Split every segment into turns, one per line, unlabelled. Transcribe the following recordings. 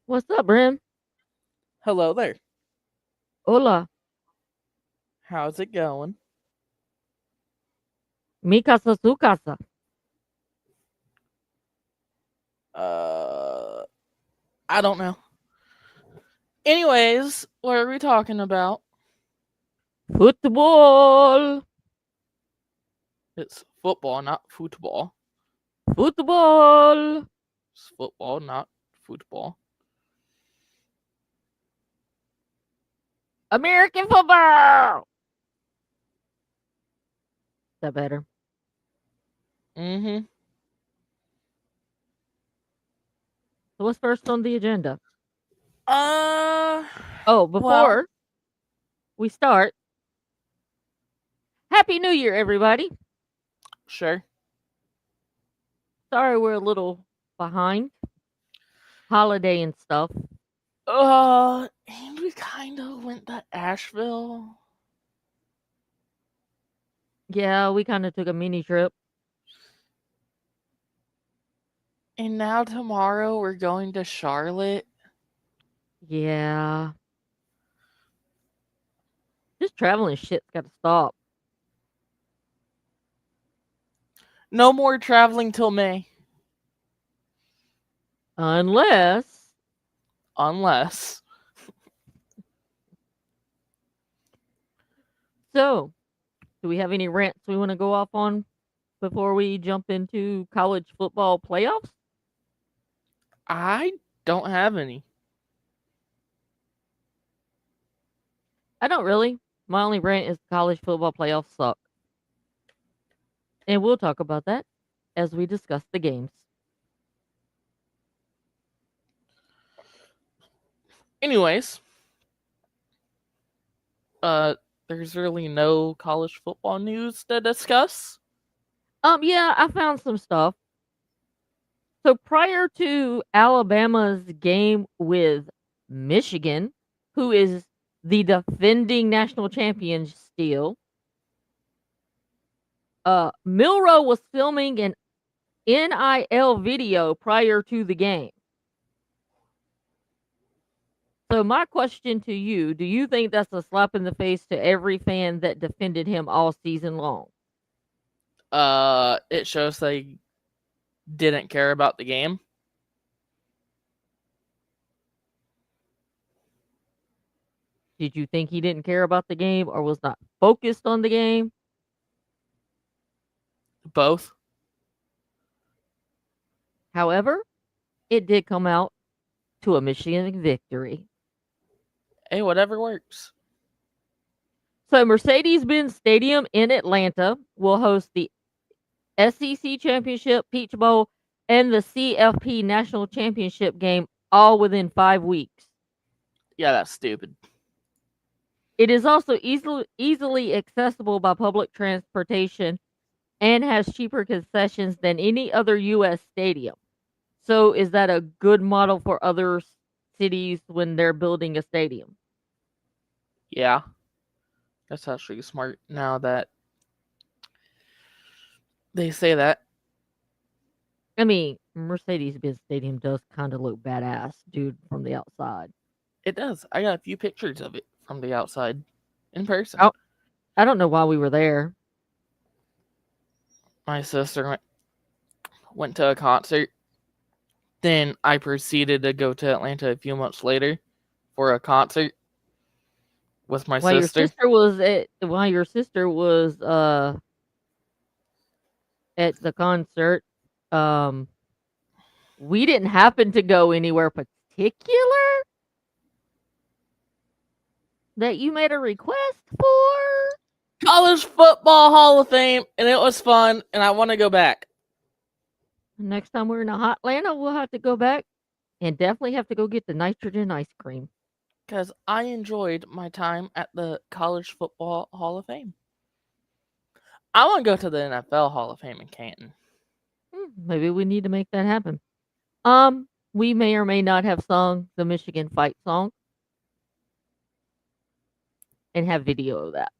What's up, Brim?
Hello there.
Hola.
How's it going?
Mi casa, su casa.
Uh, I don't know. Anyways, what are we talking about?
Football.
It's football, not football.
Football.
It's football, not football.
American football. Is that better?
Mm-hmm.
So what's first on the agenda?
Uh,
Oh,
well,
before we start, Happy New Year, everybody.
sure.
Sorry we're a little behind. Holiday and stuff.
And we kind of went to Asheville.
Yeah, we kind of took a mini trip.
And now tomorrow we're going to Charlotte.
Yeah. This traveling shit's got to stop.
No more traveling till May.
Unless.
Unless.
So, do we have any rants we want to go off on before we jump into college football playoffs?
I don't have any.
I don't really. My only rant is college football playoffs suck. And we'll talk about that as we discuss the games.
Anyways, uh, there's really no college football news to discuss.
Yeah, I found some stuff. So prior to Alabama's game with Michigan, who is the defending national champion still, Milrow was filming an NIL video prior to the game. So my question to you, do you think that's a slap in the face to every fan that defended him all season long?
It shows they didn't care about the game.
Did you think he didn't care about the game or was not focused on the game?
Both.
However, it did come out to a Michigan victory.
Hey, whatever works.
So Mercedes-Benz Stadium in Atlanta will host the SEC Championship, Peach Bowl, and the CFP National Championship game all within 5 weeks.
Yeah, that's stupid.
It is also easily accessible by public transportation and has cheaper concessions than any other U.S. stadium. So, is that a good model for other cities when they're building a stadium?
Yeah, that's actually smart now that they say that.
I mean, Mercedes-Benz Stadium does kind of look badass, dude, from the outside.
It does. I got a few pictures of it from the outside in person.
I, I don't know why we were there.
My sister went to a concert. Then I proceeded to go to Atlanta a few months later for a concert with my sister.
While your sister was at the concert, um we didn't happen to go anywhere particular that you made a request for.
College Football Hall of Fame, and it was fun, and I want to go back.
Next time we're in Atlanta, we'll have to go back and definitely have to go get the nitrogen ice cream.
Because I enjoyed my time at the College Football Hall of Fame. I want to go to the NFL Hall of Fame in Canton.
Maybe we need to make that happen. We may or may not have sung the Michigan fight song and have video of that.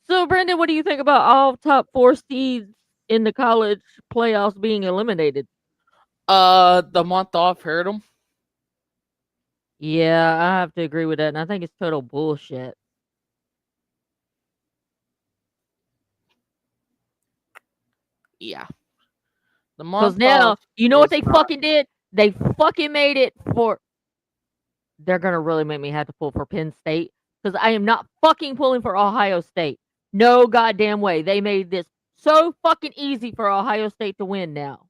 So, Brendan, what do you think about all top four seeds in the college playoffs being eliminated?
The month off hurt them.
Yeah, I have to agree with that, and I think it's total bullshit.
Yeah, the
Because
month
now,
off
you know what
is
they
not.
fucking did? They fucking made it for. They're gonna really make me have to pull for Penn State because I am not fucking pulling for Ohio State. No goddamn way. They made this so fucking easy for Ohio State to win now.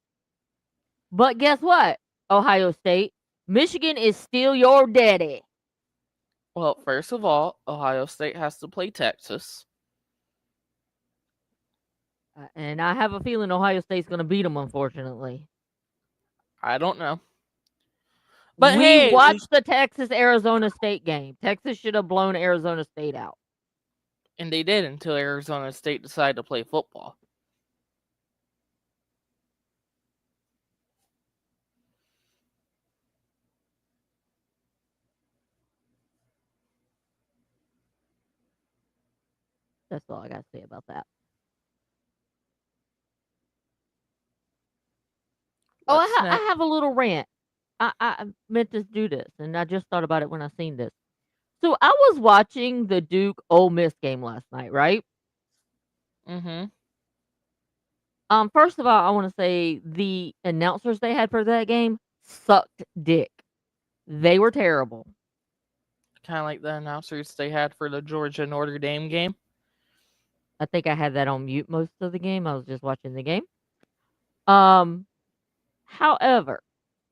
But guess what? Ohio State, Michigan is still your daddy.
Well, first of all, Ohio State has to play Texas.
And I have a feeling Ohio State's gonna beat them, unfortunately.
I don't know, but
We
hey,
watched the Texas Arizona State game. Texas should have blown Arizona State out.
and they did until Arizona State decided to play football.
That's all I got to say about that. Oh,
What's
I
next?
have a little rant. I meant to do this, and I just thought about it when I seen this. So I was watching the Duke Ole Miss game last night, right?
Mm-hmm.
First of all, I want to say the announcers they had for that game sucked dick. They were terrible.
Kind of like the announcers they had for the Georgia Notre Dame game.
I think I had that on mute most of the game. I was just watching the game. Um, However,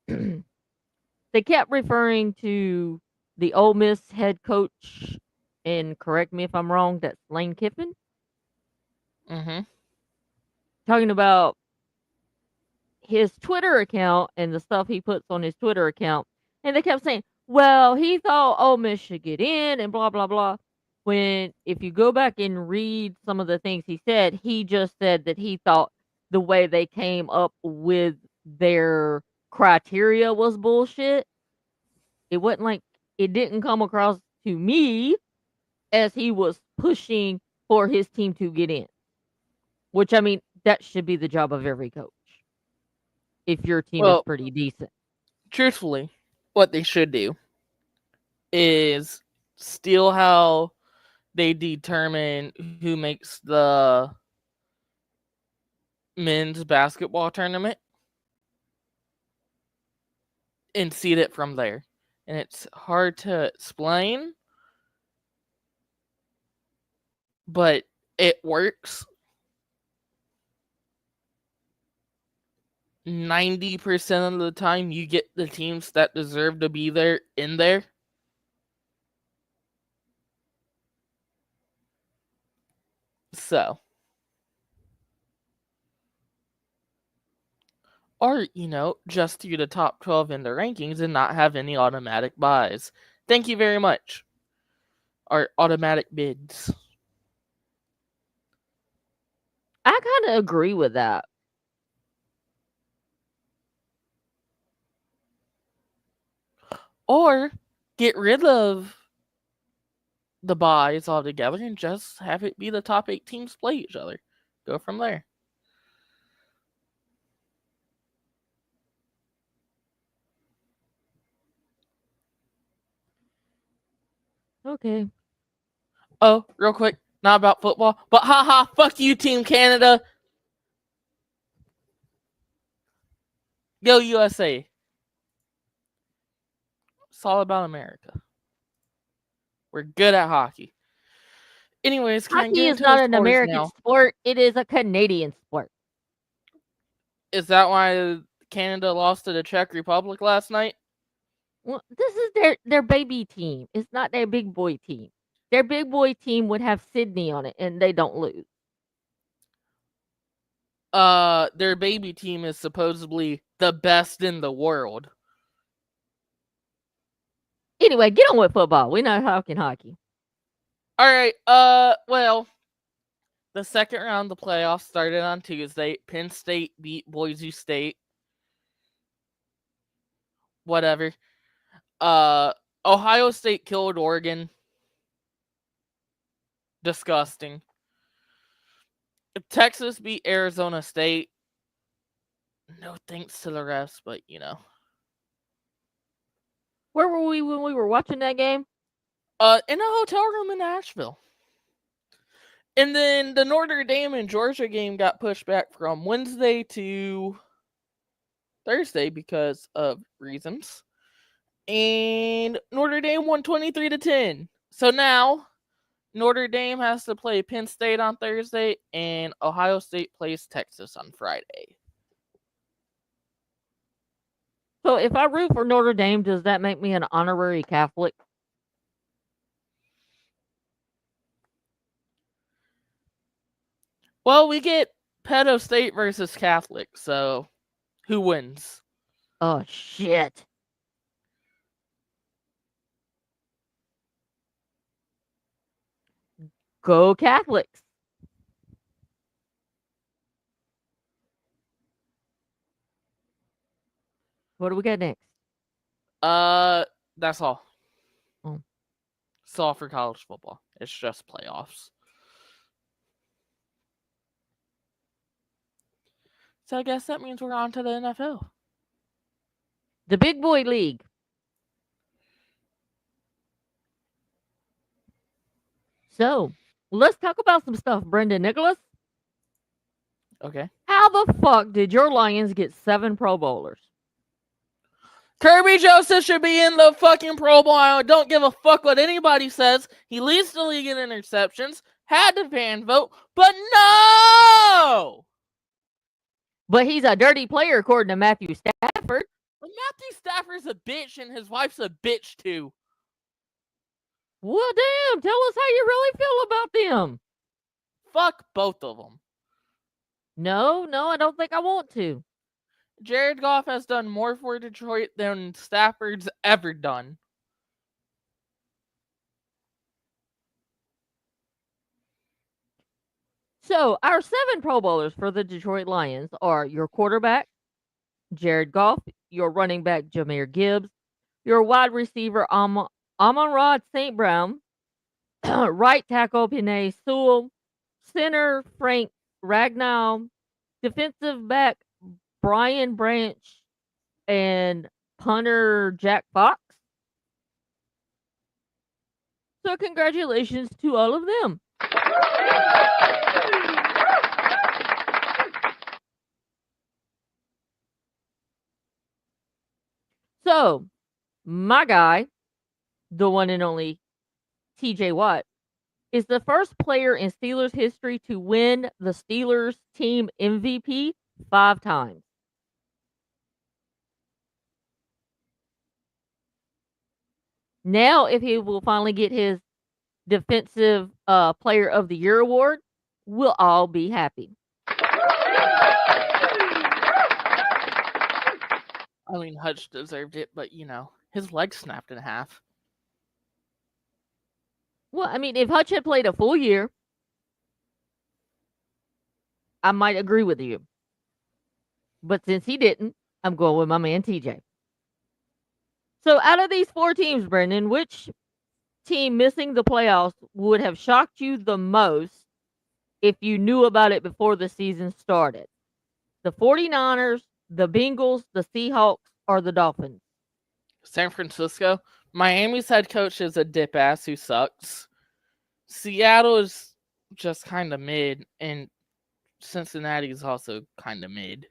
they kept referring to the Ole Miss head coach, and correct me if I'm wrong, that's Lane Kiffin,
Mm-hmm.
talking about his Twitter account and the stuff he puts on his Twitter account. And they kept saying, well, he thought Ole Miss should get in and blah, blah, blah. When, if you go back and read some of the things he just said that he thought the way they came up with their criteria was bullshit. It wasn't like it didn't come across to me as he was pushing for his team to get in, which I mean, that should be the job of every coach if your team is
Well,
pretty decent.
truthfully, what they should do is steal how they determine who makes the men's basketball tournament and seed it from there. And it's hard to explain, but it works 90% of the time. You get the teams that deserve to be there in there. So, or, just do the top 12 in the rankings and not have any automatic buys. Thank you very much. Or automatic bids.
I kind of agree with that.
Or get rid of the buys altogether and just have it be the top 8 teams play each other. Go from there.
Okay.
Oh, real quick, not about football, but haha, fuck you, Team Canada. Go USA. It's all about America. We're good at hockey. Anyways, can I
Hockey
get
is
into the
not an
scores
American
now?
sport. It is a Canadian sport.
Is that why Canada lost to the Czech Republic last night?
Well, this is their baby team. It's not their big boy team. Their big boy team would have Sydney on it, and they don't lose.
Their baby team is supposedly the best in the world.
Anyway, get on with football. We're not talking hockey.
All right. Well, the second round of the playoffs started on Tuesday. Penn State beat Boise State. Whatever. Uh, Ohio State killed Oregon. Disgusting. Texas beat Arizona State. No thanks to the refs, but
Where were we when we were watching that game?
In a hotel room in Nashville. And then the Notre Dame and Georgia game got pushed back from Wednesday to Thursday because of reasons. And Notre Dame won 23-10. So now Notre Dame has to play Penn State on Thursday, and Ohio State plays Texas on Friday.
So if I root for Notre Dame, does that make me an honorary Catholic?
Well, we get Pedo State versus Catholic, so who wins?
Oh, shit. Go Catholics. What do we got next?
That's all.
Oh.
It's all for college football. It's just playoffs. So I guess that means we're on to the NFL.
The Big Boy League. So, let's talk about some stuff, Brendan Nicholas.
Okay.
How the fuck did your Lions get 7 Pro Bowlers?
Kirby Joseph should be in the fucking Pro Bowl. I don't give a fuck what anybody says. He leads the league in interceptions, had the fan vote, but no!
But he's a dirty player, according to Matthew Stafford.
Well, Matthew Stafford's a bitch, and his wife's a bitch, too.
Well, damn, tell us how you really feel about them.
Fuck both of them.
No, I don't think I want to.
Jared Goff has done more for Detroit than Stafford's ever done.
So, our 7 Pro Bowlers for the Detroit Lions are your quarterback, Jared Goff, your running back, Jahmyr Gibbs, your wide receiver, Amon-Ra St. Brown, right tackle, Penei Sewell, center, Frank Ragnow, defensive back, Brian Branch, and punter, Jack Fox. So, congratulations to all of them. So, my guy, the one and only TJ Watt, is the first player in Steelers history to win the Steelers team MVP 5 times. Now, if he will finally get his Defensive Player of the Year award, we'll all be happy.
I mean, Hutch deserved it, but his leg snapped in half.
Well, I mean, if Hutch had played a full year, I might agree with you. But since he didn't, I'm going with my man TJ. So out of these 4 teams, Brendan, which team missing the playoffs would have shocked you the most if you knew about it before the season started? The 49ers, the Bengals, the Seahawks, or the Dolphins?
San Francisco. Miami's head coach is a dip ass who sucks. Seattle is just kind of mid, and Cincinnati is also kind of mid.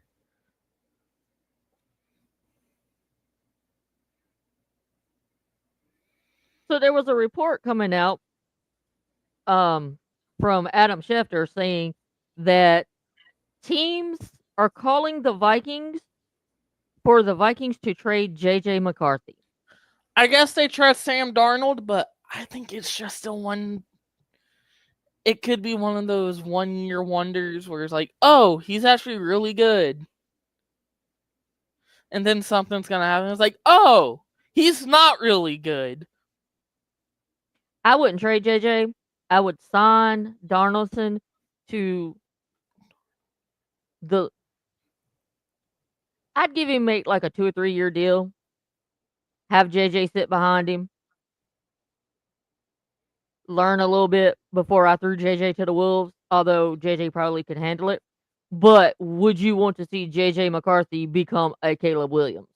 So there was a report coming out from Adam Schefter saying that teams are calling the Vikings for the Vikings to trade JJ McCarthy.
I guess they trust Sam Darnold, but I think it's just it could be one of those 1-year wonders where it's like, oh, he's actually really good. And then something's going to happen. It's like, oh, he's not really good.
I wouldn't trade JJ. I would sign Darnoldson to I'd give him like a 2 or 3 year deal. Have JJ sit behind him. Learn a little bit before I threw JJ to the wolves. although JJ probably could handle it. But would you want to see JJ McCarthy become a Caleb Williams?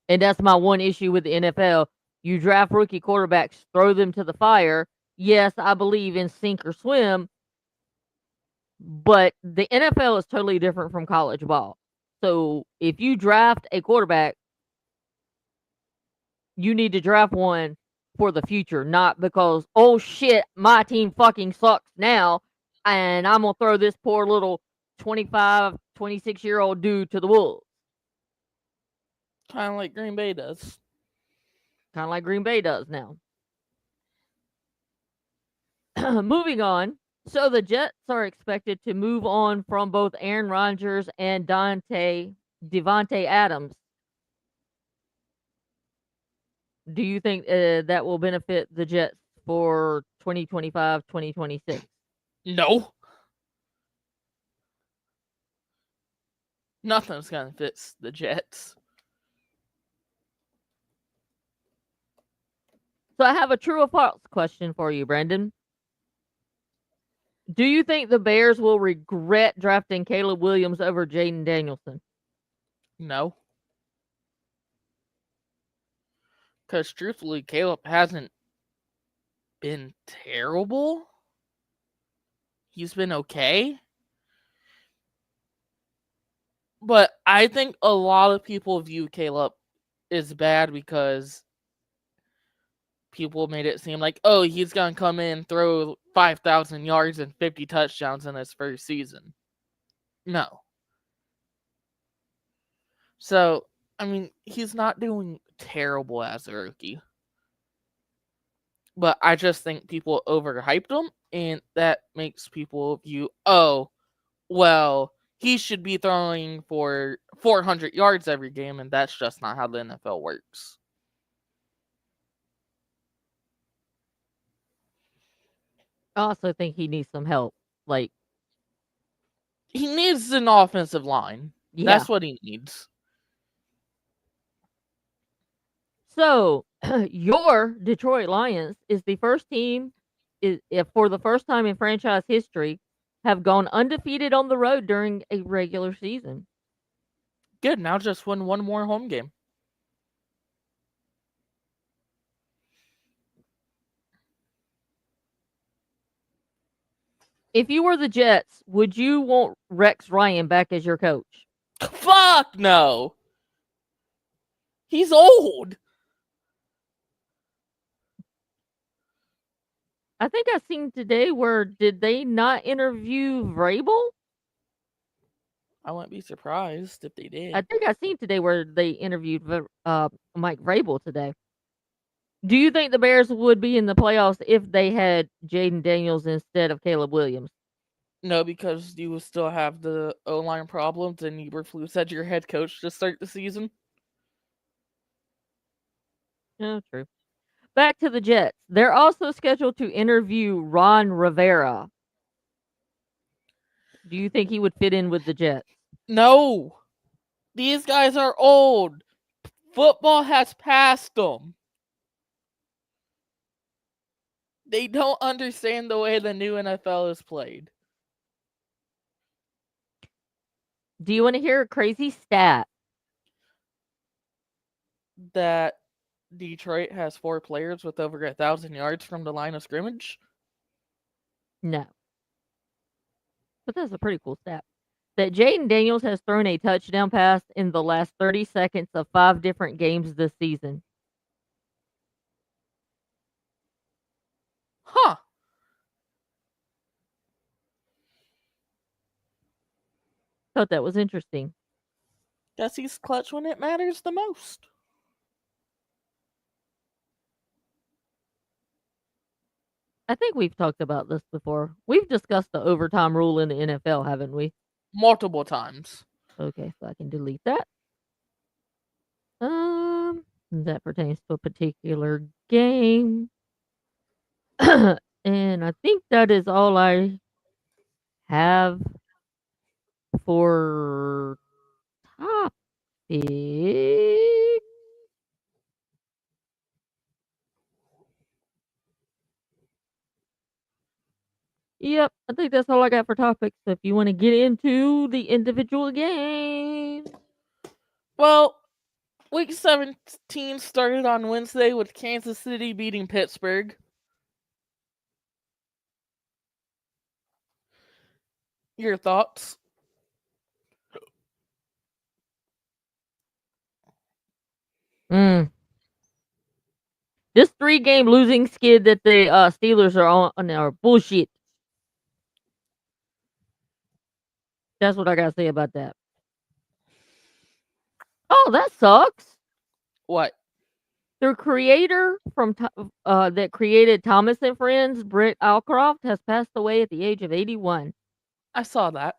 And that's my one issue with the NFL. You draft rookie quarterbacks, throw them to the fire. Yes, I believe in sink or swim, but the NFL is totally different from college ball. So if you draft a quarterback, you need to draft one for the future, not because, oh shit, my team fucking sucks now, and I'm going to throw this poor little 25, 26-year-old dude to the wolves.
Kind of like Green Bay does.
Kind of like Green Bay does now. Moving on. So the Jets are expected to move on from both Aaron Rodgers and Devontae Adams. Do you think that will benefit the Jets for 2025, 2026?
No. Nothing's going to fix the Jets.
So I have a true or false question for you, Brendan. Do you think the Bears will regret drafting Caleb Williams over Jaden Danielson?
No. Because truthfully, Caleb hasn't been terrible. He's been okay. But I think a lot of people view Caleb as bad because people made it seem like, oh, he's going to come in, throw 5,000 yards and 50 touchdowns in his first season. No. So, I mean, he's not doing terrible as a rookie. But I just think people overhyped him, and that makes people view, oh, well, he should be throwing for 400 yards every game, and that's just not how the NFL works.
I also think he needs some help. Like,
He needs an offensive line.
yeah.
That's what he needs.
So, your Detroit Lions is the first team for the first time in franchise history have gone undefeated on the road during a regular season.
Good, now just win one more home game.
If you were the Jets, would you want Rex Ryan back as your coach?
Fuck no. He's old.
I think I seen today where did they not interview Vrabel?
I wouldn't be surprised if they
I
did.
think I seen today where they interviewed Mike Vrabel today. Do you think the Bears would be in the playoffs if they had Jaden Daniels instead of Caleb Williams?
No, because you will still have the O line problems, and Eberflus said your head coach to start the season.
Oh, true. Back to the Jets. They're also scheduled to interview Ron Rivera. Do you think he would fit in with the Jets?
No, these guys are old. Football has passed them. They don't understand the way the new NFL is played.
Do you want to hear a crazy stat?
That Detroit has 4 players with over 1,000 yards from the line of scrimmage.
No. But that's a pretty cool stat. That Jaden Daniels has thrown a touchdown pass in the last 30 seconds of 5 different games this season.
Huh.
Thought that was interesting.
Guess he's clutch when it matters the most.
I think we've talked about this before. We've discussed the overtime rule in the NFL, haven't we?
Multiple times.
Okay, so I can delete that. That pertains to a particular game. And I think that is all I have for topic. Yep, I think that's all I got for topics. So if you want to get into the individual games.
Well, Week 17 started on Wednesday with Kansas City beating Pittsburgh. Your thoughts?
Mm. This 3-game losing skid that the Steelers are on are bullshit. That's what I gotta say about that. Oh, that sucks.
What?
The creator that created Thomas and Friends, Britt Alcroft, has passed away at the age of 81.
I saw that.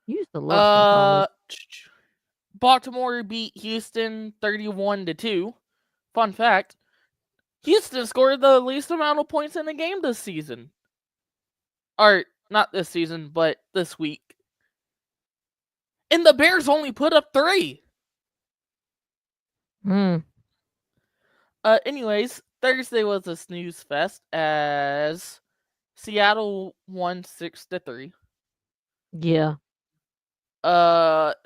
You used to love some Thomas.
Baltimore beat Houston 31-2. Fun fact, Houston scored the least amount of points in a game this season. Or not this season, but this week. And the Bears only put up 3.
Hmm.
Anyways, Thursday was a snooze fest as Seattle won 6-3.
Yeah.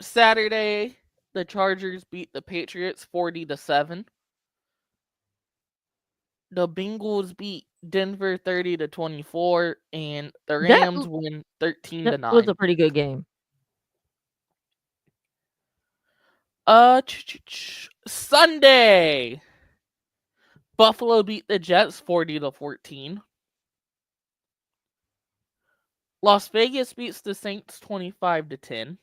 Saturday, the Chargers beat the Patriots 40-7. The Bengals beat Denver 30-24, and the
That
Rams win
that was
13-9.
a pretty good game.
Sunday, Buffalo beat the Jets 40-14. Las Vegas beats the Saints 25-10.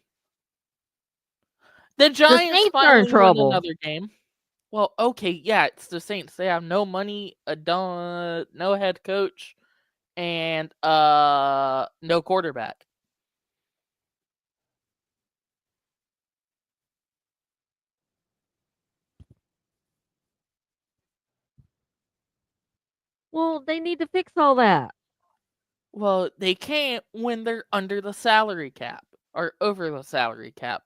The
The
Giants
Saints are in
finally win
trouble.
another game. Well, okay, yeah, it's the Saints. They have no money, no head coach, and no quarterback.
Well, they need to fix all that.
Well, they can't when they're under the salary cap or over the salary cap.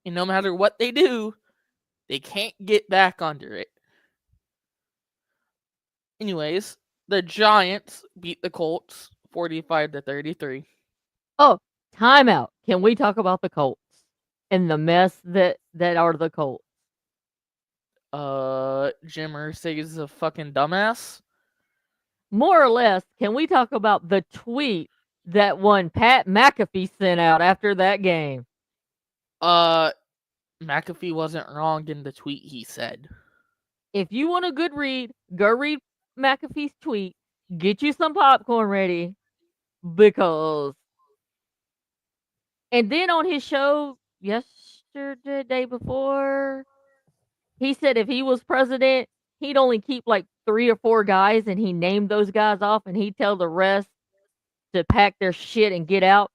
And no matter what they do, they can't get back under it. Anyways, the Giants beat the Colts 45-33.
Oh, timeout. Can we talk about the Colts and the mess that are the Colts?
Jim Irsay is a fucking dumbass.
More or less, can we talk about the tweet that one Pat McAfee sent out after that game?
Uh, McAfee wasn't wrong in the tweet he said.
If you want a good read, go read McAfee's tweet. Get you some popcorn ready because. And then on his show yesterday, day before, he said if he was president, he'd only keep like 3 or 4 guys and he named those guys off and he'd tell the rest to pack their shit and get out.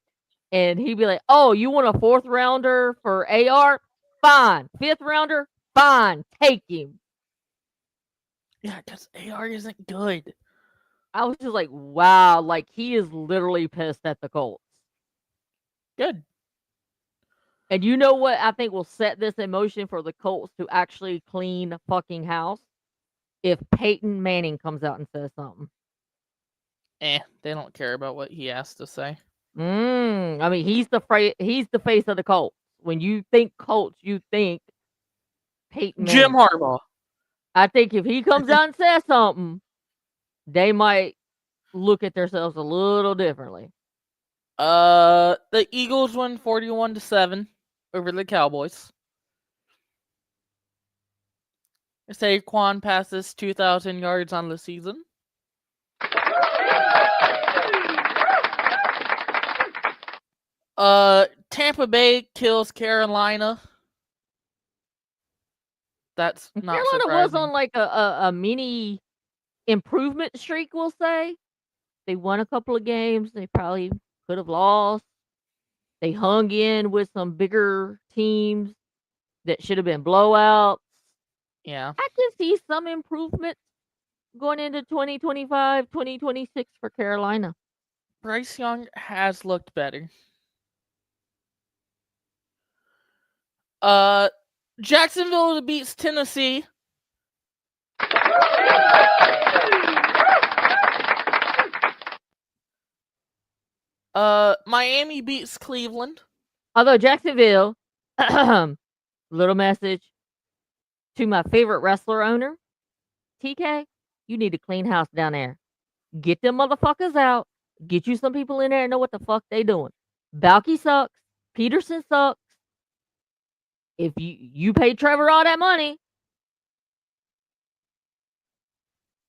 And he'd be like, "Oh, you want a 4th rounder for AR? Fine. 5th rounder? Fine. Take him."
Yeah, because AR isn't good.
I was just like, "Wow, like he is literally pissed at the Colts."
Good.
And you know what I think will set this in motion for the Colts to actually clean the fucking house? If Peyton Manning comes out and says something.
They don't care about what he has to say.
I mean, he's the face of the Colts. When you think Colts, you think Peyton
Jim
Manning.
Harbaugh.
I think if he comes out and says something, they might look at themselves a little differently.
The Eagles won 41-7 over the Cowboys. Saquon passes 2,000 yards on the season. Tampa Bay kills Carolina. That's not
Carolina was
surprising.
on like a mini improvement streak, we'll say. They won a couple of games they probably could have lost. They hung in with some bigger teams that should have been blowouts.
Yeah.
I can see some improvements going into 2025, 2026 for Carolina.
Bryce Young has looked better. Jacksonville beats Tennessee. Miami beats Cleveland.
Although Jacksonville, little message to my favorite wrestler owner, TK, you need to clean house down there. Get them motherfuckers out. Get you some people in there and know what the fuck they doing. Balky sucks. Peterson sucks. If you pay Trevor all that money,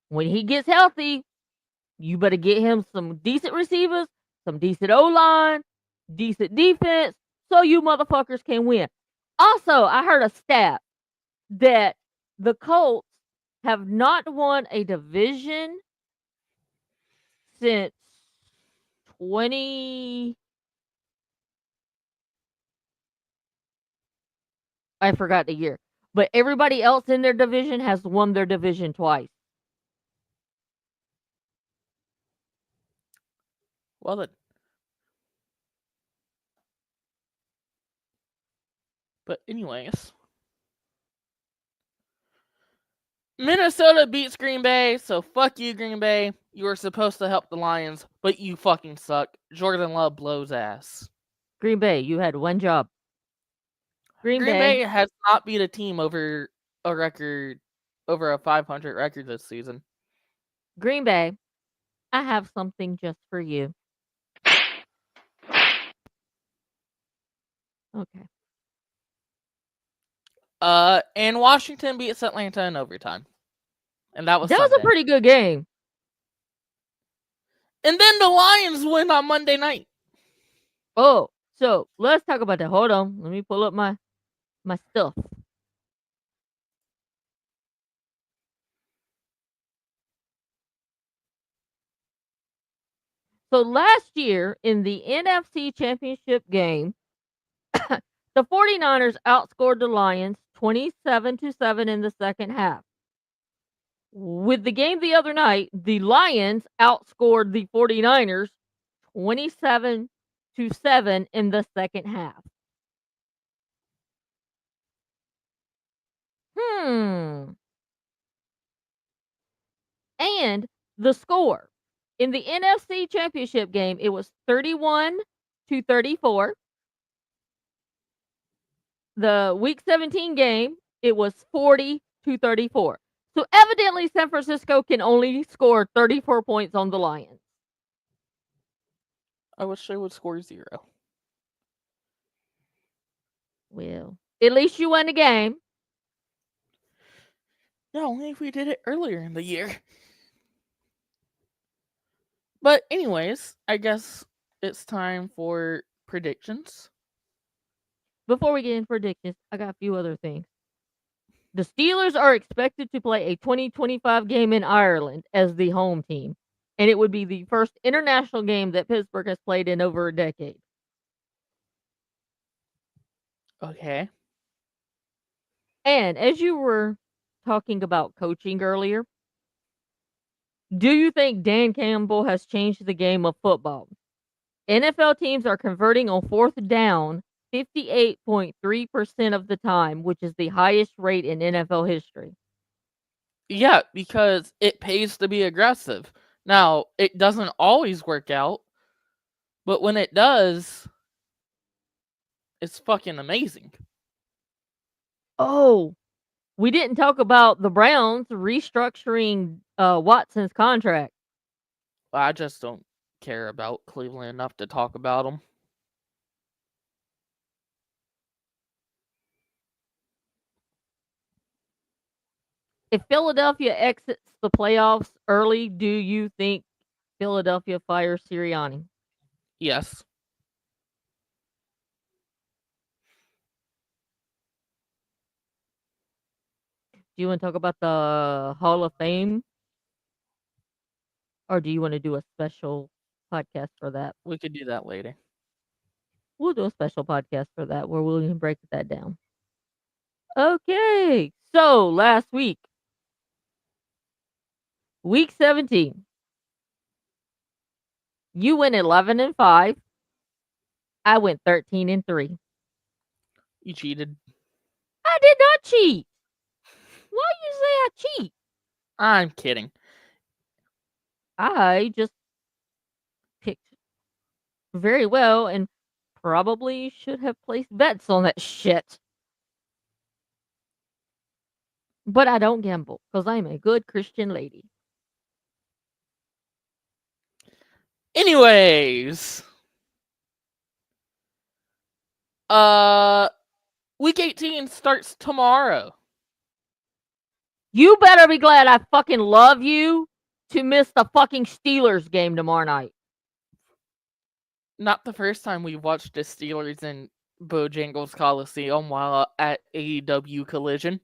when he gets healthy, you better get him some decent receivers, some decent O line, decent defense, so you motherfuckers can win. Also, I heard a stat that the Colts have not won a division since 20. I forgot the year. But everybody else in their division has won their division twice.
Well, then. But anyways, Minnesota beats Green Bay, so fuck you, Green Bay. You were supposed to help the Lions, but you fucking suck. Jordan Love blows ass.
Green Bay, you had one job. Green
Green
Bay,
Bay has not beat a team over a record, over a 500 record this season.
Green Bay, I have something just for you. Okay.
And Washington beats Atlanta in overtime. And that was
That was a
Sunday.
pretty good game.
And then the Lions win on Monday night.
Oh, so let's talk about that. Hold on. Let me pull up my stuff. So last year in the NFC Championship game, the 49ers outscored the Lions 27-7 in the second half. With the game the other night, the Lions outscored the 49ers 27-7 in the second half. And the score in the NFC Championship game, it was 31-34. The Week 17 game, it was 40-34. So evidently, San Francisco can only score 34 points on the Lions.
I wish they would score 0.
Well, at least you won the game.
Yeah, only if we did it earlier in the year. But anyways, I guess it's time for predictions.
Before we get into predictions, I got a few other things. The Steelers are expected to play a 2025 game in Ireland as the home team, and it would be the first international game that Pittsburgh has played in over a decade.
Okay.
And as you were talking about coaching earlier, do you think Dan Campbell has changed the game of football? NFL teams are converting on fourth down 58.3% of the time, which is the highest rate in NFL history.
Yeah, because it pays to be aggressive. Now, it doesn't always work out, but when it does, it's fucking amazing.
Oh, we didn't talk about the Browns restructuring Watson's contract.
I just don't care about Cleveland enough to talk about them.
If Philadelphia exits the playoffs early, do you think Philadelphia fires Sirianni?
Yes.
Do you want to talk about the Hall of Fame? Or do you want to do a special podcast for that?
We could do that later.
We'll do a special podcast for that where we'll break that down. Okay. So last week, week 17, you went 11-5. I went 13-3.
You cheated.
I did not cheat. Why you say I cheat?
I'm kidding.
I just picked very well and probably should have placed bets on that shit. But I don't gamble because I'm a good Christian lady.
Anyways, uh, week 18 starts tomorrow.
You better be glad I fucking love you to miss the fucking Steelers game tomorrow night.
Not the first time we watched the Steelers in Bojangles Coliseum while at AEW Collision.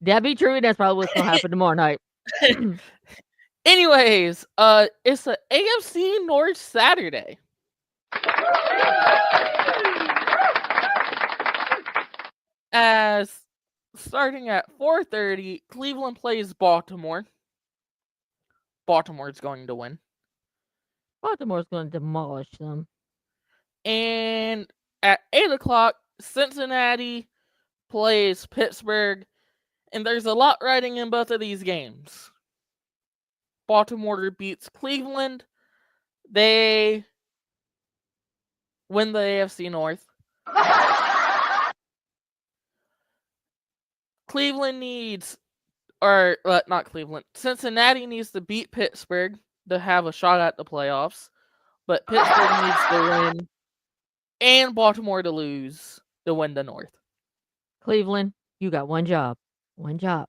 That be true. That's probably what's gonna happen tomorrow night.
Anyways, it's a AFC North Saturday. As starting at 4:30, Cleveland plays Baltimore. Baltimore's going to win.
Baltimore's gonna demolish them.
And at 8 o'clock, Cincinnati plays Pittsburgh. And there's a lot riding in both of these games. Baltimore beats Cleveland. They win the AFC North. Cleveland needs, or not Cleveland, Cincinnati needs to beat Pittsburgh to have a shot at the playoffs. But Pittsburgh needs to win and Baltimore to lose to win the North.
Cleveland, you got one job. One job.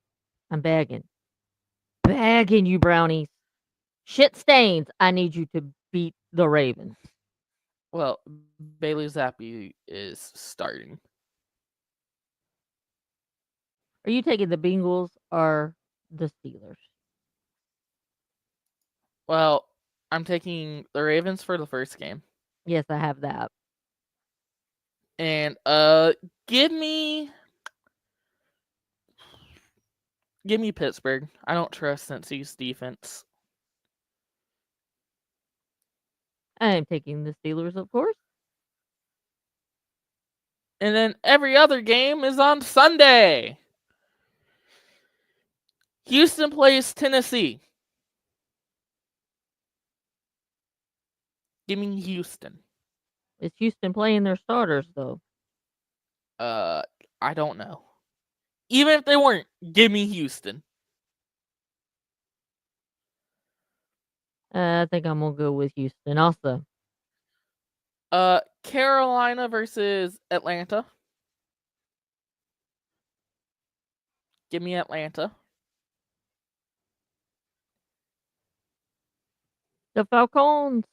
I'm begging. Begging you, brownies. Shit stains. I need you to beat the Ravens.
Well, Bailey Zappi is starting.
Are you taking the Bengals or the Steelers?
Well, I'm taking the Ravens for the first game.
Yes, I have that.
And give me Pittsburgh. I don't trust Cincy's defense.
I am taking the Steelers, of course.
And then every other game is on Sunday. Houston plays Tennessee. Give me Houston.
Is Houston playing their starters though?
I don't know. Even if they weren't, give me Houston.
I think I'm gonna go with Houston also.
Carolina versus Atlanta. Give me Atlanta.
The Falcons.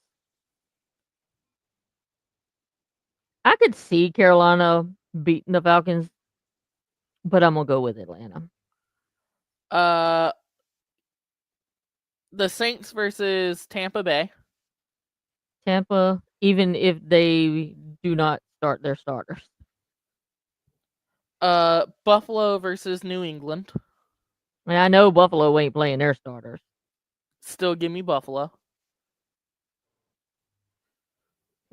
I could see Carolina beating the Falcons, but I'm gonna go with Atlanta.
The Saints versus Tampa Bay.
Tampa, even if they do not start their starters.
Buffalo versus New England.
I mean, I know Buffalo ain't playing their starters.
Still give me Buffalo.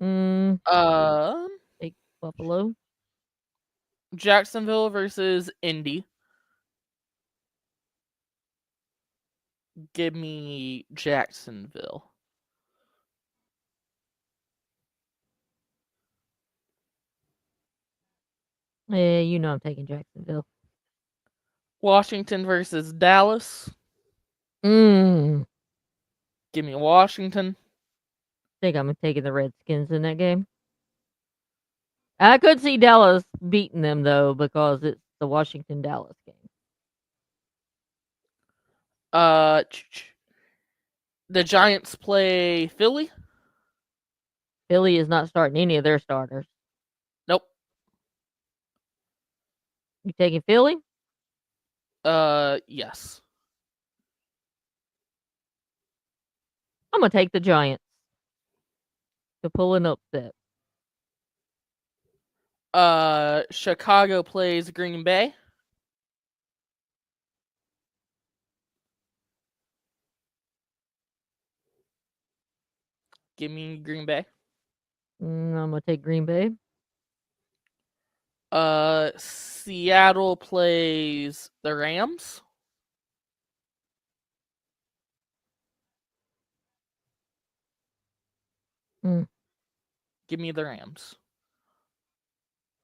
Mm,
Um,
take Buffalo.
Jacksonville versus Indy. Give me Jacksonville.
Yeah, you know I'm taking Jacksonville.
Washington versus Dallas.
Mm,
Give me Washington.
think I'm taking the Redskins in that game. I could see Dallas beating them though because it's the Washington Dallas game.
Uh, the Giants play Philly.
Philly is not starting any of their starters.
Nope.
You taking Philly?
Yes.
I'm gonna take the Giants to pull an upset.
Chicago plays Green Bay. Give me Green Bay.
I'm gonna take Green Bay.
Seattle plays the Rams.
Mm.
Give me the Rams.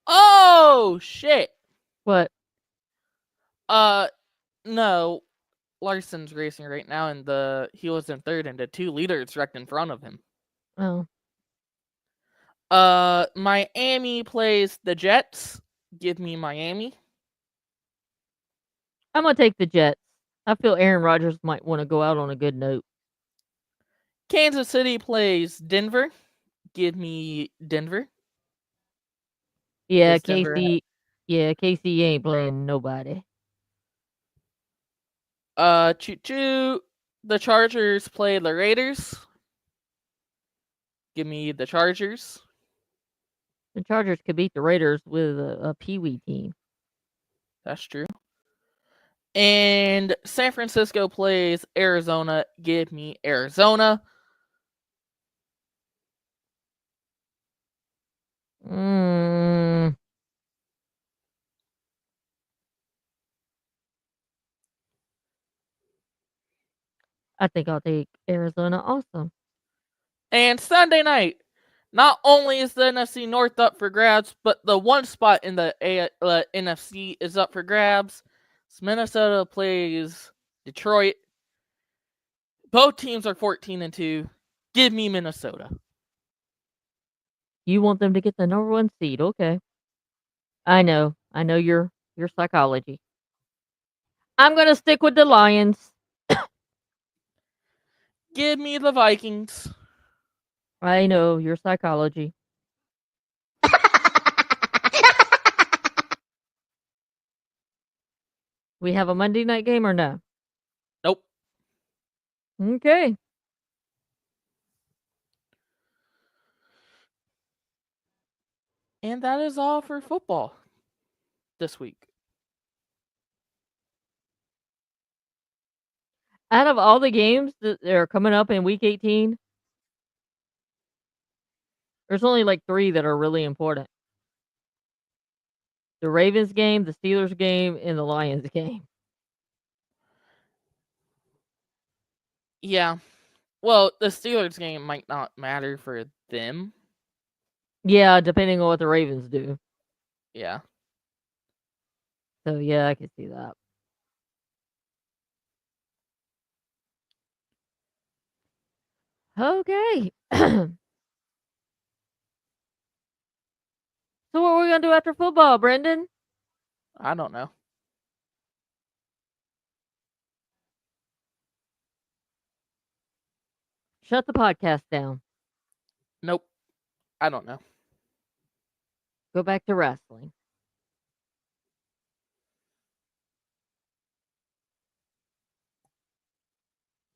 Oh shit.
What?
Uh no. Larson's racing right now and he was in third and the two leaders wrecked in front of him.
Oh,
Miami plays the Jets. Give me Miami.
I'm gonna take the Jets. I feel Aaron Rodgers might want to go out on a good note.
Kansas City plays Denver. Give me Denver.
Yeah,
Because Denver.
Casey. Yeah, Casey ain't playing nobody.
Choo choo. The Chargers play the Raiders. Give me the Chargers.
The Chargers could beat the Raiders with a peewee team.
That's true. And San Francisco plays Arizona. Give me Arizona.
Mm, I think I'll take Arizona also.
And Sunday night, not only is the NFC North up for grabs, but the one spot in the NFC is up for grabs. So Minnesota plays Detroit. Both teams are 14-2. Give me Minnesota.
You want them to get the number one seed, okay? I know. I know your psychology. I'm gonna stick with the Lions.
Give me the Vikings.
I know your psychology. We have a Monday night game or no?
Nope.
Okay.
And that is all for football this week.
Out of all the games that are coming up in week 18, there's only like 3 that are really important. The Ravens game, the Steelers game, and the Lions game.
Yeah. Well, the Steelers game might not matter for them.
Yeah, depending on what the Ravens do.
Yeah.
So yeah, I can see that. Okay. So what are we gonna do after football, Brendan?
I don't know.
Shut the podcast down.
Nope. I don't know.
Go back to wrestling.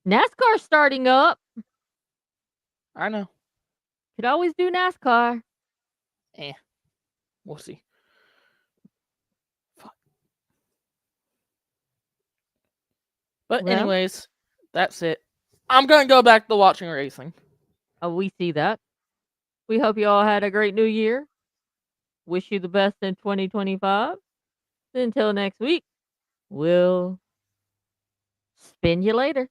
NASCAR's starting up.
I know.
Could always do NASCAR.
We'll see. Fuck. But
Well,
anyways, that's it. I'm gonna go back to watching racing.
we see that. We hope you all had a great new year. Wish you the best in 2025. Until next week, we'll spin you later.